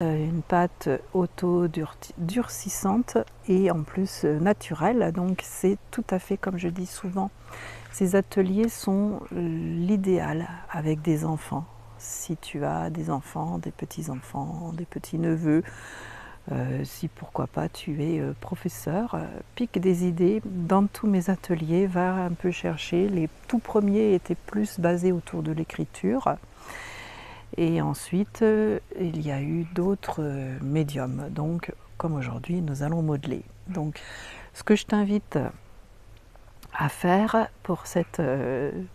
Une pâte auto-durcissante et en plus naturelle, donc c'est tout à fait, comme je dis souvent, ces ateliers sont l'idéal avec des enfants. Si tu as des enfants, des petits-enfants, des petits-neveux, si pourquoi pas tu es professeur, pique des idées. Dans tous mes ateliers, va un peu chercher. Les tout premiers étaient plus basés autour de l'écriture. Et ensuite, il y a eu d'autres médiums. Donc, comme aujourd'hui, nous allons modeler. Donc, ce que je t'invite à faire pour cette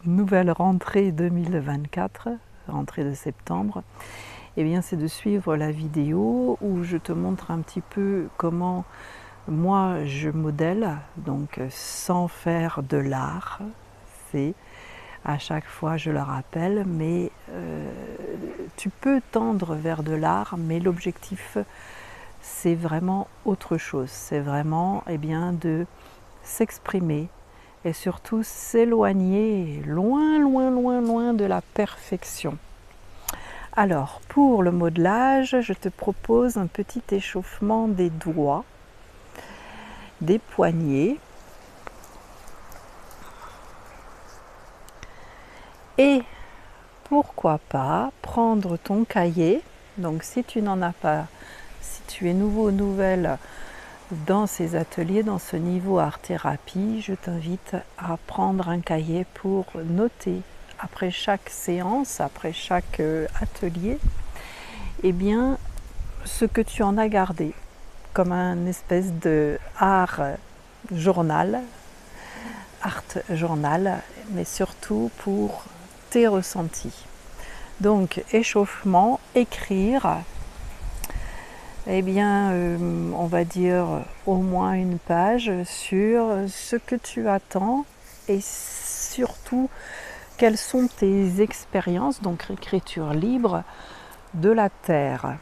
nouvelle rentrée 2024, rentrée de septembre, eh bien, c'est de suivre la vidéo où je te montre un petit peu comment moi je modèle, donc sans faire de l'art. C'est à chaque fois, je le rappelle, mais tu peux tendre vers de l'art, mais l'objectif, c'est vraiment autre chose. C'est vraiment de s'exprimer et surtout s'éloigner loin, loin, loin, loin de la perfection. Alors, pour le modelage, je te propose un petit échauffement des doigts, des poignets, et pourquoi pas prendre ton cahier. Donc si tu n'en as pas, si tu es nouveau ou nouvelle dans ces ateliers, dans ce niveau art-thérapie, je t'invite à prendre un cahier pour noter après chaque séance, après chaque atelier, ce que tu en as gardé, comme un espèce de art journal, mais surtout pour tes ressentis. Donc échauffement, écrire, on va dire au moins une page sur ce que tu attends et surtout quelles sont tes expériences, donc écriture libre, de la Terre.